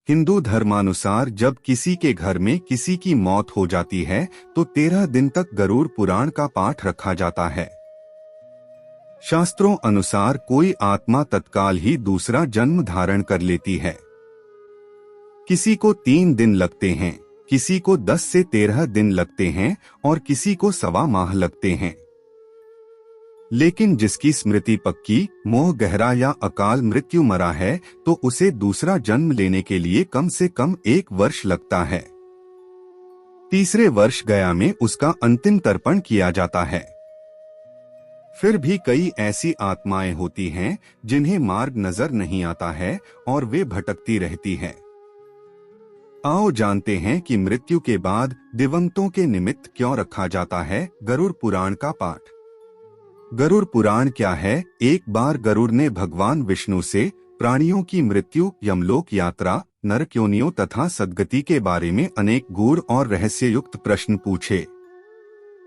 हिंदू धर्मानुसार जब किसी के घर में किसी की मौत हो जाती है तो 13 दिन तक गरुड़ पुराण का पाठ रखा जाता है। शास्त्रों अनुसार कोई आत्मा तत्काल ही दूसरा जन्म धारण कर लेती है। किसी को 3 दिन लगते हैं, किसी को 10 से 13 दिन लगते हैं और किसी को 1.25 माह लगते हैं। लेकिन जिसकी स्मृति पक्की, मोह गहरा या अकाल मृत्यु मरा है तो उसे दूसरा जन्म लेने के लिए कम से कम 1 वर्ष लगता है। तीसरे वर्ष गया में उसका अंतिम तर्पण किया जाता है। फिर भी कई ऐसी आत्माएं होती हैं जिन्हें मार्ग नजर नहीं आता है और वे भटकती रहती हैं। आओ जानते हैं कि मृत्यु के बाद दिवंगतों के निमित्त क्यों रखा जाता है गरुड़ पुराण का पाठ। गरुड़ पुराण क्या है? एक बार गरुड़ ने भगवान विष्णु से प्राणियों की मृत्यु, यमलोक यात्रा, नरक योनियों तथा सद्गति के बारे में अनेक गूढ़ और रहस्ययुक्त प्रश्न पूछे।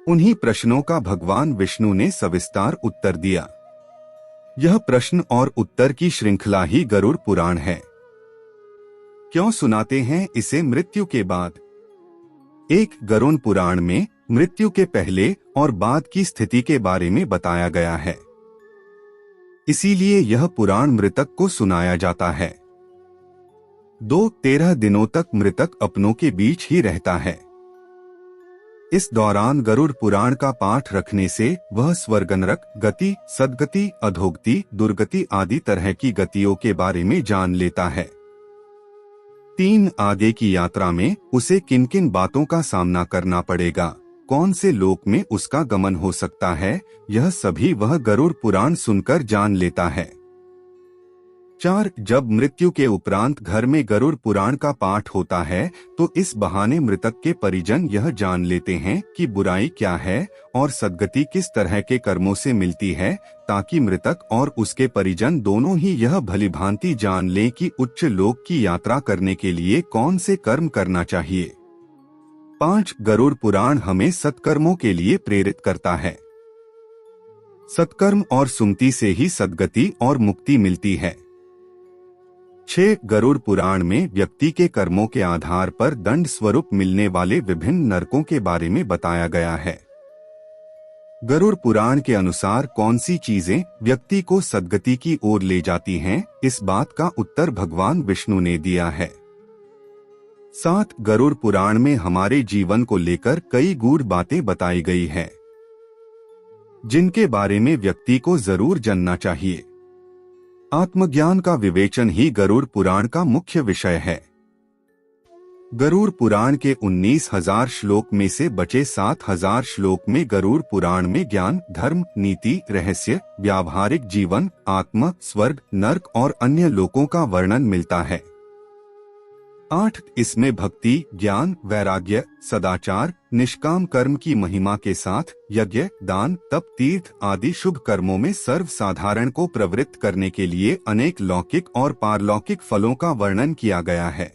उन्हीं प्रश्नों का भगवान विष्णु ने सविस्तार उत्तर दिया। यह प्रश्न और उत्तर की श्रृंखला ही गरुड़ पुराण है। क्यों सुनाते हैं इसे मृत्यु के बाद? एक गरुड़ पुराण में मृत्यु के पहले और बाद की स्थिति के बारे में बताया गया है। इसीलिए यह पुराण मृतक को सुनाया जाता है। 13 दिनों तक मृतक अपनों के बीच ही रहता है। इस दौरान गरुड़ पुराण का पाठ रखने से वह स्वर्ग नरक गति, सद्गति, अधोगति, दुर्गति आदि तरह की गतियों के बारे में जान लेता है। 3 आगे की यात्रा में उसे किन किन बातों का सामना करना पड़ेगा, कौन से लोक में उसका गमन हो सकता है, यह सभी वह गरुड़ पुराण सुनकर जान लेता है। 4 जब मृत्यु के उपरांत घर में गरुड़ पुराण का पाठ होता है तो इस बहाने मृतक के परिजन यह जान लेते हैं कि बुराई क्या है और सद्गति किस तरह के कर्मों से मिलती है, ताकि मृतक और उसके परिजन दोनों ही यह भलीभांति जान लें कि उच्च लोक की यात्रा करने के लिए कौन से कर्म करना चाहिए। 5 गरुड़ पुराण हमें सत्कर्मों के लिए प्रेरित करता है। सत्कर्म और सुमति से ही सद्गति और मुक्ति मिलती है। 6 गरुड़ पुराण में व्यक्ति के कर्मों के आधार पर दंड स्वरूप मिलने वाले विभिन्न नरकों के बारे में बताया गया है। गरुड़ पुराण के अनुसार कौन सी चीजें व्यक्ति को सद्गति की ओर ले जाती हैं, इस बात का उत्तर भगवान विष्णु ने दिया है। 7 गरुड़ पुराण में हमारे जीवन को लेकर कई गूढ़ बातें बताई गई है, जिनके बारे में व्यक्ति को जरूर जानना चाहिए। आत्मज्ञान का विवेचन ही गरुड़ पुराण का मुख्य विषय है। गरुड़ पुराण के 19,000 श्लोक में से बचे 7,000 श्लोक में गरुड़ पुराण में ज्ञान, धर्म, नीति, रहस्य, व्यावहारिक जीवन, आत्मा, स्वर्ग, नरक और अन्य लोकों का वर्णन मिलता है। 8 इसमें भक्ति, ज्ञान, वैराग्य, सदाचार, निष्काम कर्म की महिमा के साथ यज्ञ, दान, तप, तीर्थ आदि शुभ कर्मों में सर्वसाधारण को प्रवृत्त करने के लिए अनेक लौकिक और पारलौकिक फलों का वर्णन किया गया है।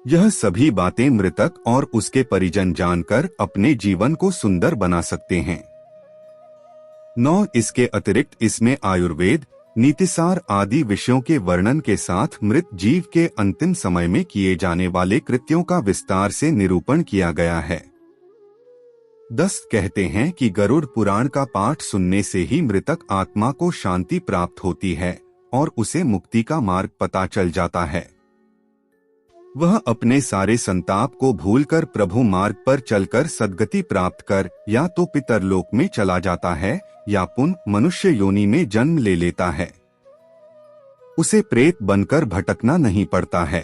यह सभी बातें मृतक और उसके परिजन जानकर अपने जीवन को सुंदर बना सकते हैं। 9 इसके अतिरिक्त इसमें आयुर्वेद, नीतिसार आदि विषयों के वर्णन के साथ मृत जीव के अंतिम समय में किए जाने वाले कृत्यों का विस्तार से निरूपण किया गया है। 10 कहते हैं कि गरुड़ पुराण का पाठ सुनने से ही मृतक आत्मा को शांति प्राप्त होती है और उसे मुक्ति का मार्ग पता चल जाता है। वह अपने सारे संताप को भूलकर प्रभु मार्ग पर चलकर सद्गति प्राप्त कर या तो पितरलोक में चला जाता है या पुनः मनुष्य योनि में जन्म ले लेता है। उसे प्रेत बनकर भटकना नहीं पड़ता है।